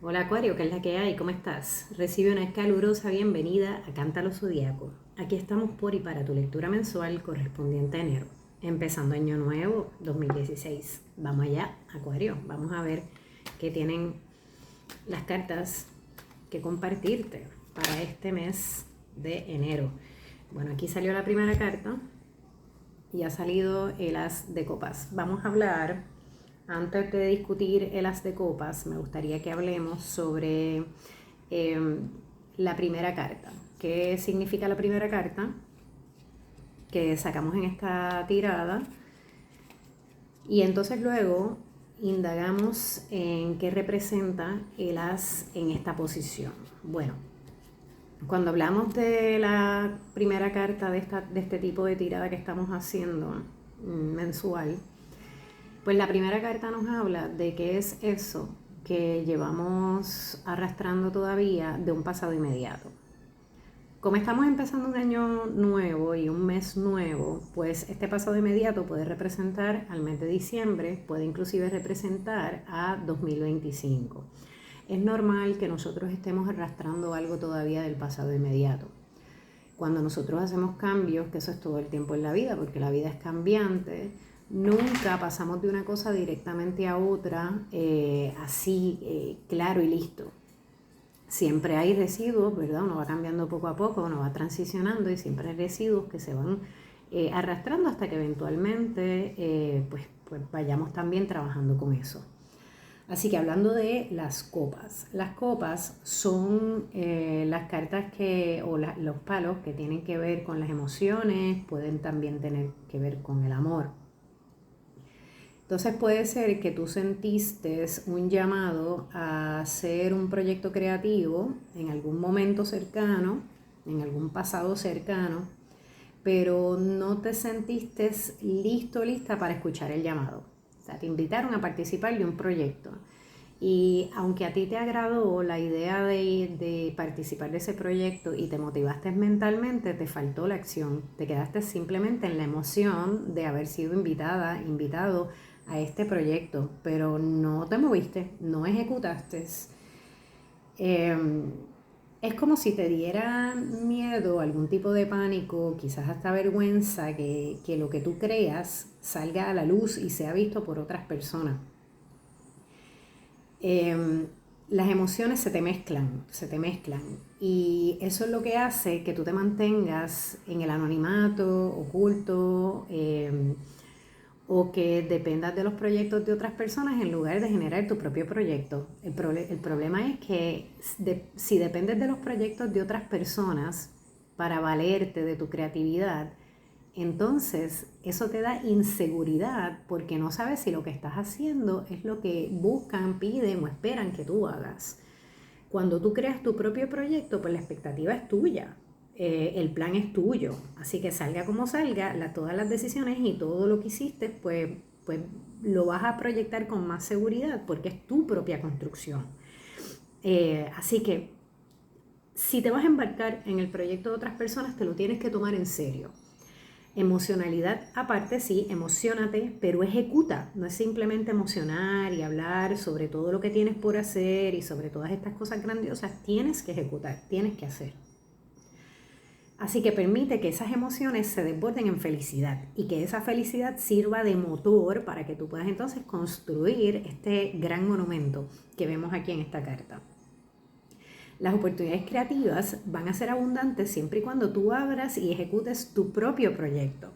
Hola Acuario, ¿qué es la que hay? ¿Cómo estás? Recibe una calurosa bienvenida a Cántalo Zodíaco. Aquí estamos por y para tu lectura mensual correspondiente a enero, empezando año nuevo 2016. Vamos allá, Acuario, vamos a ver qué tienen las cartas que compartirte para este mes de enero. Bueno, aquí salió la primera carta y ha salido el as de copas. Vamos a hablar, antes de discutir el as de copas, me gustaría que hablemos sobre eh, la primera carta. ¿Qué significa la primera carta que sacamos en esta tirada? Y entonces luego indagamos en qué representa el as en esta posición. Bueno, cuando hablamos de la primera carta de este tipo de tirada que estamos haciendo mensual, pues la primera carta nos habla de qué es eso que llevamos arrastrando todavía de un pasado inmediato. Como estamos empezando un año nuevo y un mes nuevo, pues este pasado inmediato puede representar al mes de diciembre, puede inclusive representar a 2025. Es normal que nosotros estemos arrastrando algo todavía del pasado inmediato. Cuando nosotros hacemos cambios, que eso es todo el tiempo en la vida, porque la vida es cambiante, nunca pasamos de una cosa directamente a otra así, claro y listo. Siempre hay residuos, ¿verdad? Uno va cambiando poco a poco, uno va transicionando y siempre hay residuos que se van arrastrando hasta que eventualmente pues vayamos también trabajando con eso. Así que hablando de las copas son las cartas los palos que tienen que ver con las emociones, pueden también tener que ver con el amor. Entonces puede ser que tú sentiste un llamado a hacer un proyecto creativo en algún momento cercano, en algún pasado cercano, pero no te sentiste listo, lista para escuchar el llamado. O sea, te invitaron a participar de un proyecto. Y aunque a ti te agradó la idea de participar de ese proyecto y te motivaste mentalmente, te faltó la acción. Te quedaste simplemente en la emoción de haber sido invitado a este proyecto, pero no te moviste, no ejecutaste. Eh, es como si te diera miedo, algún tipo de pánico, quizás hasta vergüenza, que lo que tú creas salga a la luz y sea visto por otras personas. Las emociones se te mezclan y eso es lo que hace que tú te mantengas en el anonimato, oculto, o que dependas de los proyectos de otras personas en lugar de generar tu propio proyecto. El problema es que si dependes de los proyectos de otras personas para valerte de tu creatividad, entonces eso te da inseguridad porque no sabes si lo que estás haciendo es lo que buscan, piden o esperan que tú hagas. Cuando tú creas tu propio proyecto, pues la expectativa es tuya, el plan es tuyo, así que salga como salga, todas las decisiones y todo lo que hiciste, pues lo vas a proyectar con más seguridad porque es tu propia construcción. Así que si te vas a embarcar en el proyecto de otras personas, te lo tienes que tomar en serio. Emocionalidad aparte, sí, emocionate, pero ejecuta. No es simplemente emocionar y hablar sobre todo lo que tienes por hacer y sobre todas estas cosas grandiosas. Tienes que ejecutar, tienes que hacer. Así que permite que esas emociones se desborden en felicidad y que esa felicidad sirva de motor para que tú puedas entonces construir este gran monumento que vemos aquí en esta carta. Las oportunidades creativas van a ser abundantes siempre y cuando tú abras y ejecutes tu propio proyecto.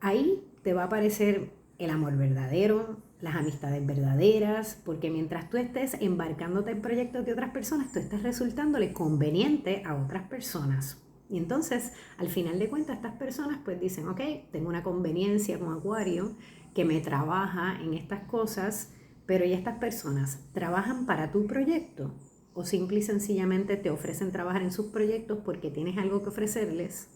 Ahí te va a aparecer el amor verdadero, las amistades verdaderas, porque mientras tú estés embarcándote en proyectos de otras personas, tú estás resultándole conveniente a otras personas. Y entonces, al final de cuentas, estas personas pues dicen, ok, tengo una conveniencia con Acuario que me trabaja en estas cosas, pero ¿y estas personas trabajan para tu proyecto? ¿O simple y sencillamente te ofrecen trabajar en sus proyectos porque tienes algo que ofrecerles?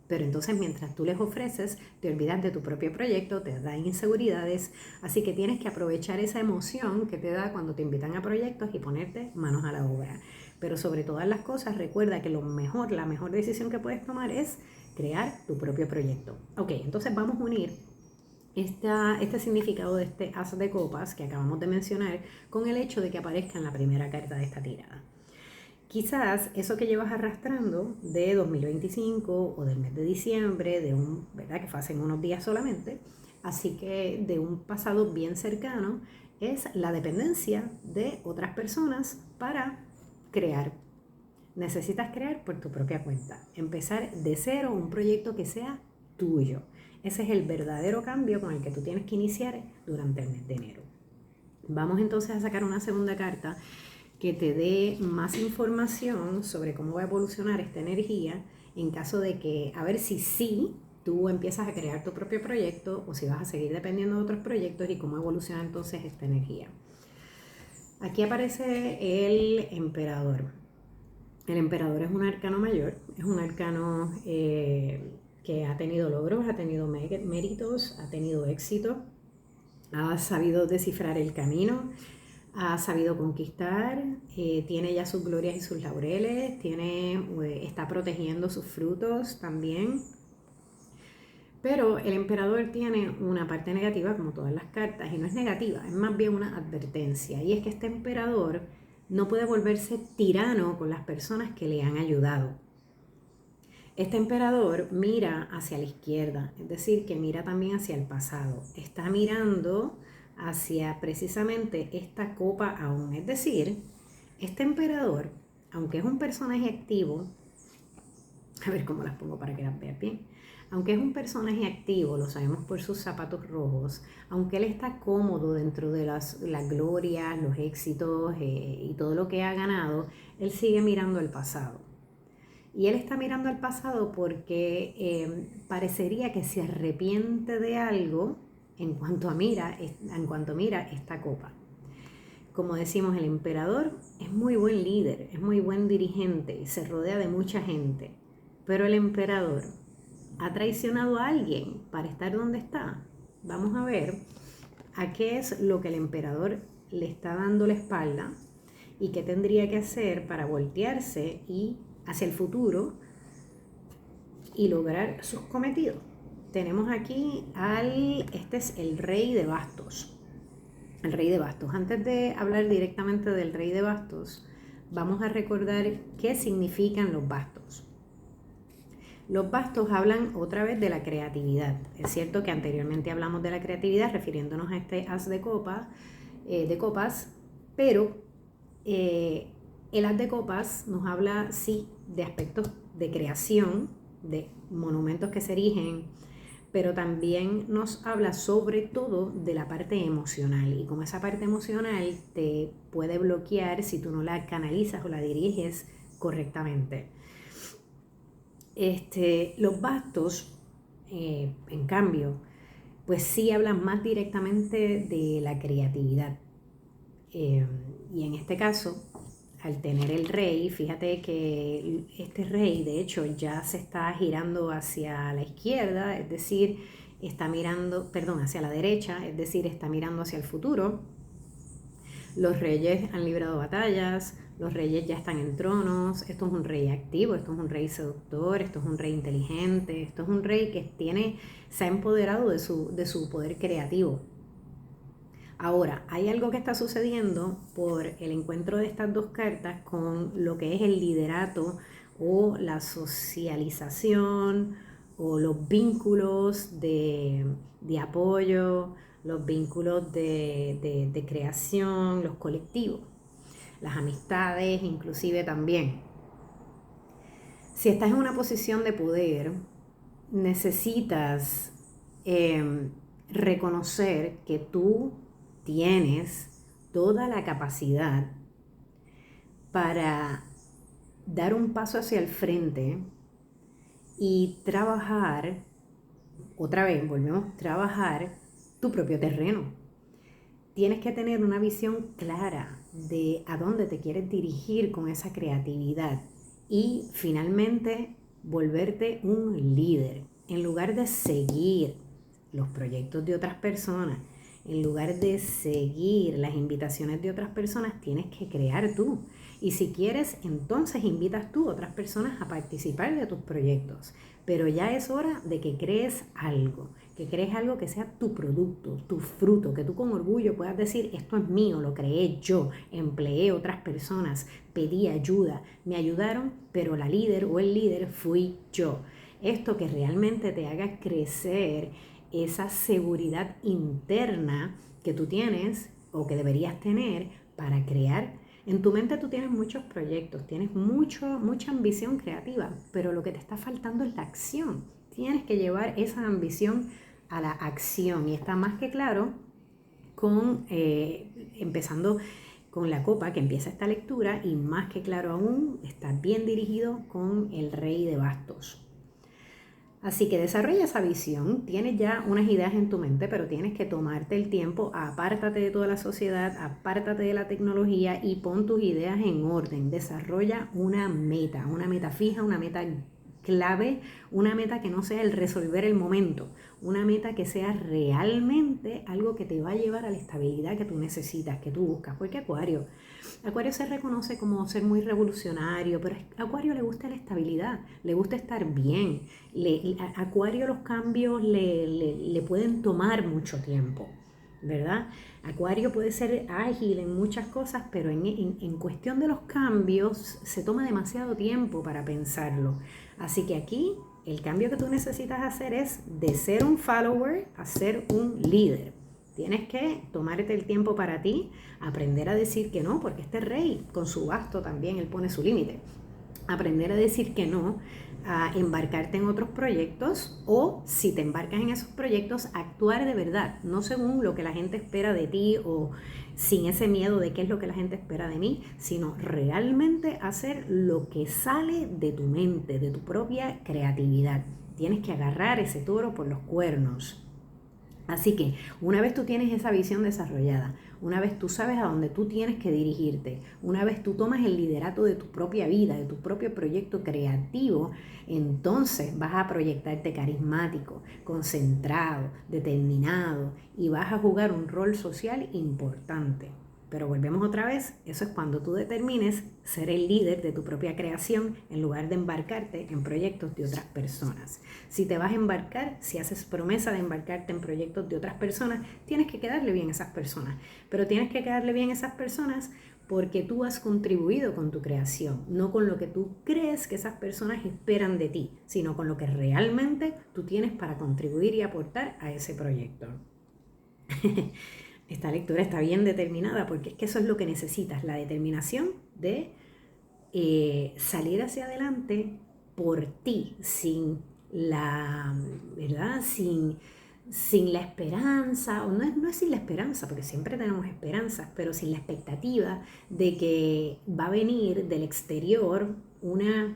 Pero entonces mientras tú les ofreces, te olvidas de tu propio proyecto, te da inseguridades, así que tienes que aprovechar esa emoción que te da cuando te invitan a proyectos y ponerte manos a la obra. Pero sobre todas las cosas, recuerda que la mejor decisión que puedes tomar es crear tu propio proyecto. Ok, entonces vamos a unir este significado de este as de copas que acabamos de mencionar con el hecho de que aparezca en la primera carta de esta tirada. Quizás eso que llevas arrastrando de 2025 o del mes de diciembre, ¿verdad? Que fue hace unos días solamente, así que de un pasado bien cercano, es la dependencia de otras personas para crear. Necesitas crear por tu propia cuenta, empezar de cero un proyecto que sea tuyo. Ese es el verdadero cambio con el que tú tienes que iniciar durante el mes de enero. Vamos entonces a sacar una segunda carta que te dé más información sobre cómo va a evolucionar esta energía en caso de que, a ver si sí, tú empiezas a crear tu propio proyecto o si vas a seguir dependiendo de otros proyectos y cómo evoluciona entonces esta energía. Aquí aparece el emperador. El emperador es un arcano mayor, es un arcano que ha tenido logros, ha tenido méritos, ha tenido éxito, ha sabido descifrar el camino, ha sabido conquistar, tiene ya sus glorias y sus laureles, está protegiendo sus frutos también. Pero el emperador tiene una parte negativa, como todas las cartas, y no es negativa, es más bien una advertencia. Y es que este emperador no puede volverse tirano con las personas que le han ayudado. Este emperador mira hacia la izquierda, es decir, que mira también hacia el pasado. Está mirando hacia precisamente esta copa aún. Es decir, este emperador, aunque es un personaje activo, a ver cómo las pongo para que las veas bien. Aunque es un personaje activo, lo sabemos por sus zapatos rojos, aunque él está cómodo dentro de las glorias, los éxitos y todo lo que ha ganado, él sigue mirando al pasado. Y él está mirando al pasado porque parecería que se arrepiente de algo en cuanto mira esta copa. Como decimos, el emperador es muy buen líder, es muy buen dirigente y se rodea de mucha gente. Pero el emperador ha traicionado a alguien para estar donde está. Vamos a ver a qué es lo que el emperador le está dando la espalda y qué tendría que hacer para voltearse y hacia el futuro y lograr sus cometidos. Tenemos aquí este es el rey de bastos. El rey de bastos. Antes de hablar directamente del rey de bastos, vamos a recordar qué significan los bastos. Los bastos hablan otra vez de la creatividad. Es cierto que anteriormente hablamos de la creatividad refiriéndonos a este as de copas, pero el as de copas nos habla, sí, de aspectos de creación, de monumentos que se erigen, pero también nos habla sobre todo de la parte emocional. Y como esa parte emocional te puede bloquear si tú no la canalizas o la diriges correctamente. Los bastos, en cambio, pues sí hablan más directamente de la creatividad. Y en este caso, al tener el rey, fíjate que este rey de hecho ya se está girando hacia la izquierda, es decir, hacia la derecha, es decir, está mirando hacia el futuro. Los reyes han librado batallas, los reyes ya están en tronos, esto es un rey activo, esto es un rey seductor, esto es un rey inteligente, esto es un rey que se ha empoderado de su poder creativo. Ahora, hay algo que está sucediendo por el encuentro de estas dos cartas con lo que es el liderato o la socialización o los vínculos de apoyo, los vínculos de creación, los colectivos, las amistades inclusive también. Si estás en una posición de poder, necesitas reconocer que tú tienes toda la capacidad para dar un paso hacia el frente y trabajar, volvemos a trabajar tu propio terreno. Tienes que tener una visión clara de a dónde te quieres dirigir con esa creatividad y finalmente volverte un líder en lugar de seguir los proyectos de otras personas En lugar de seguir las invitaciones de otras personas, tienes que crear tú. Y si quieres, entonces invitas tú a otras personas a participar de tus proyectos. Pero ya es hora de que crees algo que sea tu producto, tu fruto, que tú con orgullo puedas decir, esto es mío, lo creé yo, empleé otras personas, pedí ayuda, me ayudaron, pero la líder o el líder fui yo. Esto que realmente te haga crecer esa seguridad interna que tú tienes o que deberías tener para crear. En tu mente tú tienes muchos proyectos, tienes mucha ambición creativa, pero lo que te está faltando es la acción. Tienes que llevar esa ambición a la acción y está más que claro empezando con la copa que empieza esta lectura y más que claro aún está bien dirigido con el rey de bastos. Así que desarrolla esa visión, tienes ya unas ideas en tu mente, pero tienes que tomarte el tiempo, apártate de toda la sociedad, apártate de la tecnología y pon tus ideas en orden. Desarrolla una meta fija, una meta clave, una meta que no sea el resolver el momento, una meta que sea realmente algo que te va a llevar a la estabilidad que tú necesitas, que tú buscas. Porque Acuario se reconoce como ser muy revolucionario, pero a Acuario le gusta la estabilidad, le gusta estar bien. A Acuario los cambios le pueden tomar mucho tiempo, ¿verdad? Acuario puede ser ágil en muchas cosas, pero en cuestión de los cambios se toma demasiado tiempo para pensarlo. Así que aquí el cambio que tú necesitas hacer es de ser un follower a ser un líder. Tienes que tomarte el tiempo para ti, aprender a decir que no, porque este rey con su basto también él pone su límite. Aprender a decir que no, a embarcarte en otros proyectos o si te embarcas en esos proyectos, actuar de verdad, no según lo que la gente espera de ti o sin ese miedo de qué es lo que la gente espera de mí, sino realmente hacer lo que sale de tu mente, de tu propia creatividad. Tienes que agarrar ese toro por los cuernos. Así que una vez tú tienes esa visión desarrollada, una vez tú sabes a dónde tú tienes que dirigirte, una vez tú tomas el liderato de tu propia vida, de tu propio proyecto creativo, entonces vas a proyectarte carismático, concentrado, determinado y vas a jugar un rol social importante. Pero volvemos otra vez, eso es cuando tú determines ser el líder de tu propia creación en lugar de embarcarte en proyectos de otras personas. Si te vas a embarcar, si haces promesa de embarcarte en proyectos de otras personas, tienes que quedarle bien a esas personas. Pero tienes que quedarle bien a esas personas porque tú has contribuido con tu creación, no con lo que tú crees que esas personas esperan de ti, sino con lo que realmente tú tienes para contribuir y aportar a ese proyecto. Esta lectura está bien determinada porque es que eso es lo que necesitas, la determinación de salir hacia adelante por ti, sin la, ¿verdad? Sin la esperanza, o no es sin la esperanza, porque siempre tenemos esperanzas, pero sin la expectativa de que va a venir del exterior un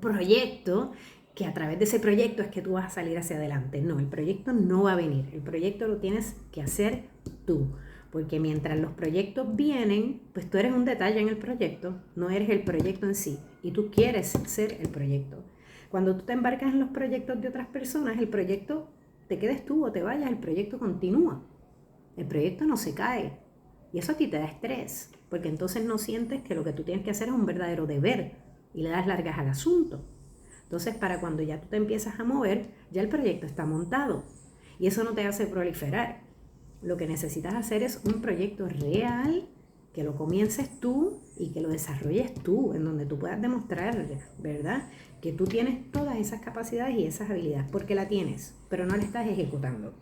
proyecto que a través de ese proyecto es que tú vas a salir hacia adelante. No, el proyecto no va a venir, el proyecto lo tienes que hacer tú, porque mientras los proyectos vienen, pues tú eres un detalle en el proyecto, no eres el proyecto en sí, y tú quieres ser el proyecto. Cuando tú te embarcas en los proyectos de otras personas, el proyecto, te quedes tú o te vayas, el proyecto continúa, el proyecto no se cae, y eso a ti te da estrés, porque entonces no sientes que lo que tú tienes que hacer es un verdadero deber, y le das largas al asunto. Entonces, para cuando ya tú te empiezas a mover, ya el proyecto está montado y eso no te hace proliferar. Lo que necesitas hacer es un proyecto real, que lo comiences tú y que lo desarrolles tú, en donde tú puedas demostrar, ¿verdad?, que tú tienes todas esas capacidades y esas habilidades, porque la tienes, pero no la estás ejecutando.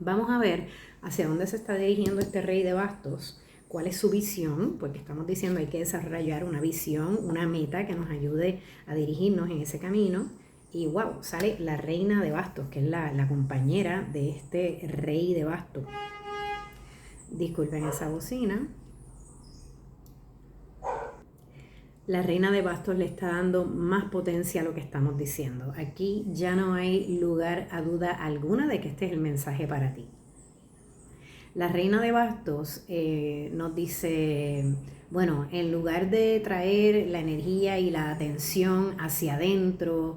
Vamos a ver hacia dónde se está dirigiendo este rey de bastos. ¿Cuál es su visión? Porque estamos diciendo hay que desarrollar una visión, una meta que nos ayude a dirigirnos en ese camino. Y wow, sale la reina de bastos, que es la compañera de este rey de bastos. Disculpen esa bocina. La reina de bastos le está dando más potencia a lo que estamos diciendo. Aquí ya no hay lugar a duda alguna de que este es el mensaje para ti. La reina de bastos nos dice, bueno, en lugar de traer la energía y la atención hacia adentro,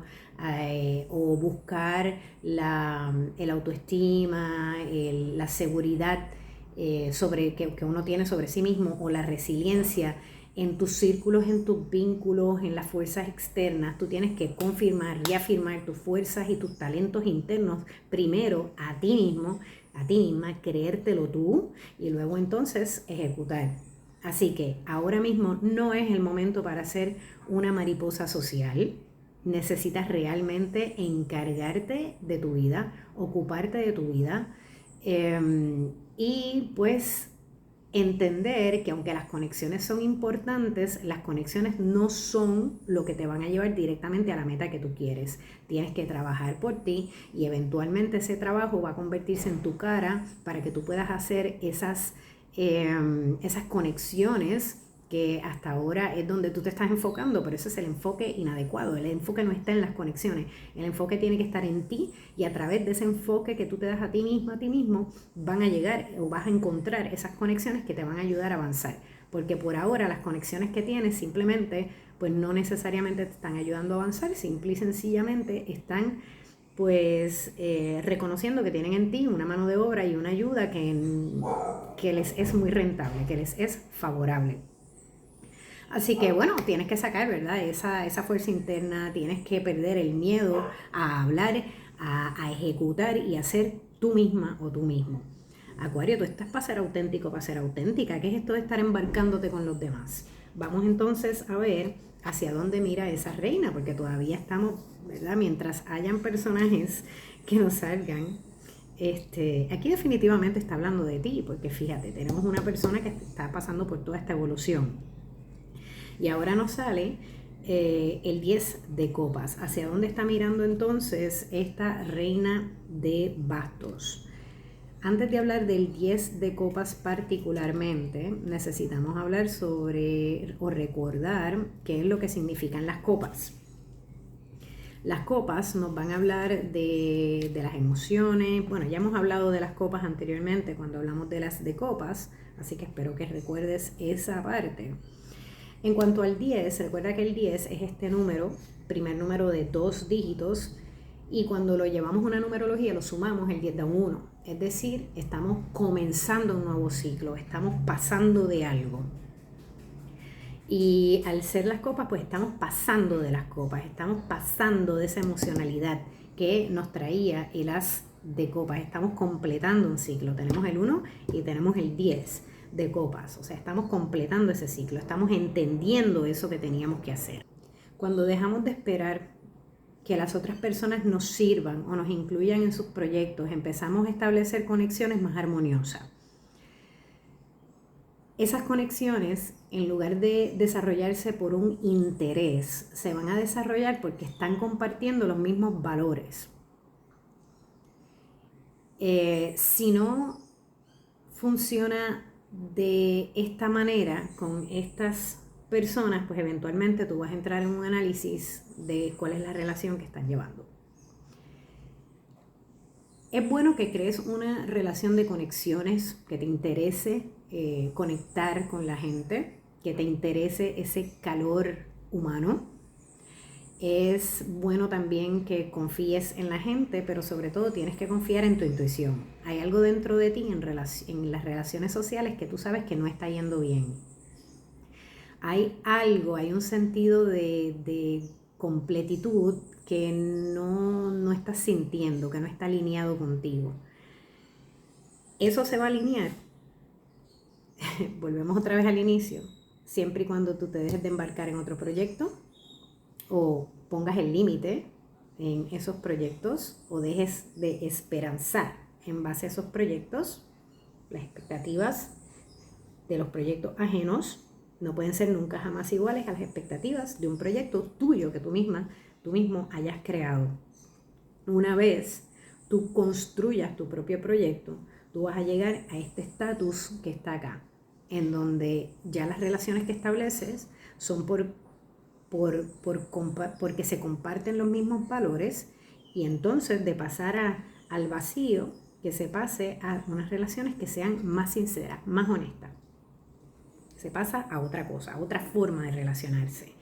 o buscar el autoestima, la seguridad que uno tiene sobre sí mismo, o la resiliencia en tus círculos, en tus vínculos, en las fuerzas externas. Tú tienes que confirmar y afirmar tus fuerzas y tus talentos internos primero a ti mismo, a ti misma, creértelo tú y luego entonces ejecutar. Así que ahora mismo no es el momento para ser una mariposa social. Necesitas realmente encargarte de tu vida, ocuparte de tu vida y pues entender que aunque las conexiones son importantes, las conexiones no son lo que te van a llevar directamente a la meta que tú quieres. Tienes que trabajar por ti y eventualmente ese trabajo va a convertirse en tu cara para que tú puedas hacer esas conexiones que hasta ahora es donde tú te estás enfocando, pero ese es el enfoque inadecuado. El enfoque no está en las conexiones, el enfoque tiene que estar en ti, y a través de ese enfoque que tú te das a ti mismo, a ti mismo, van a llegar o vas a encontrar esas conexiones que te van a ayudar a avanzar. Porque por ahora las conexiones que tienes simplemente pues no necesariamente te están ayudando a avanzar, simple y sencillamente están pues reconociendo que tienen en ti una mano de obra y una ayuda que les es muy rentable, que les es favorable. Así que bueno, tienes que sacar, ¿verdad? Esa fuerza interna, tienes que perder el miedo a hablar, a ejecutar y a ser tú misma o tú mismo. Acuario, tú estás para ser auténtico, para ser auténtica. ¿Qué es esto de estar embarcándote con los demás? Vamos entonces a ver hacia dónde mira esa reina, porque todavía estamos, ¿verdad? Mientras hayan personajes que nos salgan, aquí definitivamente está hablando de ti, porque fíjate, tenemos una persona que está pasando por toda esta evolución. Y ahora nos sale el 10 de copas. ¿Hacia dónde está mirando entonces esta reina de bastos? Antes de hablar del 10 de copas particularmente, necesitamos hablar sobre o recordar qué es lo que significan las copas. Las copas nos van a hablar de las emociones. Bueno, ya hemos hablado de las copas anteriormente cuando hablamos de las de copas, así que espero que recuerdes esa parte. En cuanto al 10, recuerda que el 10 es este número, primer número de 2 dígitos, y cuando lo llevamos a una numerología lo sumamos, el 10 da un 1. Es decir, estamos comenzando un nuevo ciclo, estamos pasando de algo. Y al ser las copas, pues estamos pasando de las copas, estamos pasando de esa emocionalidad que nos traía el as de copas, estamos completando un ciclo. Tenemos el 1 y tenemos el 10 de copas, o sea, estamos completando ese ciclo, estamos entendiendo eso que teníamos que hacer. Cuando dejamos de esperar que las otras personas nos sirvan o nos incluyan en sus proyectos, empezamos a establecer conexiones más armoniosas. Esas conexiones, en lugar de desarrollarse por un interés, se van a desarrollar porque están compartiendo los mismos valores. Si no funciona de esta manera con estas personas, pues eventualmente tú vas a entrar en un análisis de cuál es la relación que están llevando. Es bueno que crees una relación de conexiones, que te interese conectar con la gente, que te interese ese calor humano. Es bueno también que confíes en la gente, pero sobre todo tienes que confiar en tu intuición. Hay algo dentro de ti en las relaciones sociales que tú sabes que no está yendo bien. Hay algo, hay un sentido de completitud que no estás sintiendo, que no está alineado contigo. Eso se va a alinear. Volvemos otra vez al inicio. Siempre y cuando tú te dejes de embarcar en otro proyecto o pongas el límite en esos proyectos o dejes de esperanzar en base a esos proyectos. Las expectativas de los proyectos ajenos no pueden ser nunca jamás iguales a las expectativas de un proyecto tuyo que tú mismo hayas creado. Una vez tú construyas tu propio proyecto, tú vas a llegar a este estatus que está acá, en donde ya las relaciones que estableces son porque se comparten los mismos valores, y entonces de pasar al vacío, que se pase a unas relaciones que sean más sinceras, más honestas. Se pasa a otra cosa, a otra forma de relacionarse.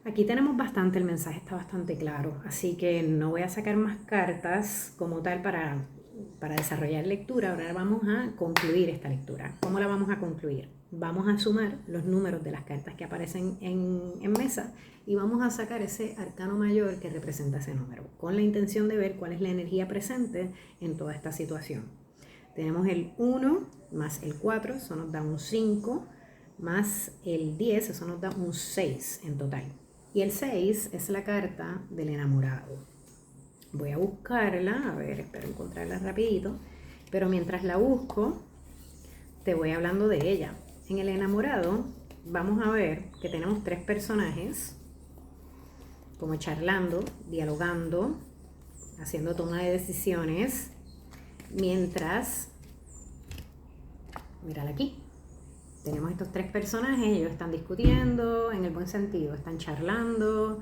Aquí tenemos bastante, el mensaje está bastante claro, así que no voy a sacar más cartas como tal para desarrollar lectura. Ahora vamos a concluir esta lectura. ¿Cómo la vamos a concluir? Vamos a sumar los números de las cartas que aparecen en mesa y vamos a sacar ese arcano mayor que representa ese número, con la intención de ver cuál es la energía presente en toda esta situación. Tenemos el 1 más el 4, eso nos da un 5, más el 10, eso nos da un 6 en total. Y el 6 es la carta del enamorado. Voy a buscarla, a ver, espero encontrarla rapidito. Pero mientras la busco, te voy hablando de ella. En el enamorado vamos a ver que tenemos 3 personajes, como charlando, dialogando, haciendo toma de decisiones, mientras, mírala aquí. Tenemos estos 3 personajes, ellos están discutiendo en el buen sentido, están charlando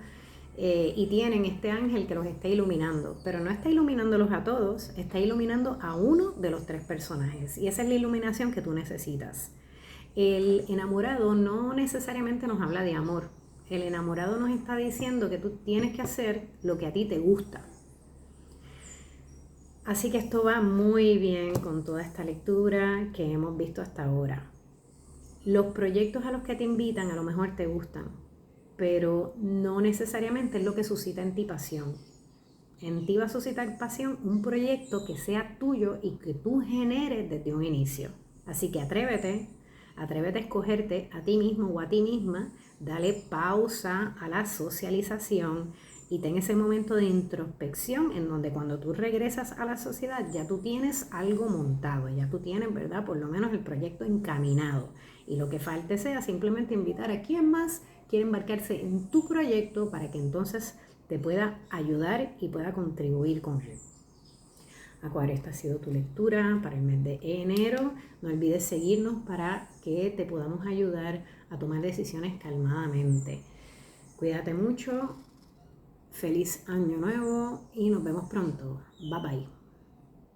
y tienen este ángel que los está iluminando, pero no está iluminándolos a todos, está iluminando a uno de los 3 personajes y esa es la iluminación que tú necesitas. El enamorado no necesariamente nos habla de amor, el enamorado nos está diciendo que tú tienes que hacer lo que a ti te gusta. Así que esto va muy bien con toda esta lectura que hemos visto hasta ahora. Los proyectos a los que te invitan a lo mejor te gustan, pero no necesariamente es lo que suscita en ti pasión. En ti va a suscitar pasión un proyecto que sea tuyo y que tú generes desde un inicio. Así que atrévete a escogerte a ti mismo o a ti misma, dale pausa a la socialización y ten ese momento de introspección en donde cuando tú regresas a la sociedad ya tú tienes algo montado, ya tú tienes, ¿verdad? Por lo menos el proyecto encaminado. Y lo que falte sea simplemente invitar a quien más quiere embarcarse en tu proyecto para que entonces te pueda ayudar y pueda contribuir con él. Acuario, esta ha sido tu lectura para el mes de enero. No olvides seguirnos para que te podamos ayudar a tomar decisiones calmadamente. Cuídate mucho, feliz año nuevo y nos vemos pronto. Bye bye.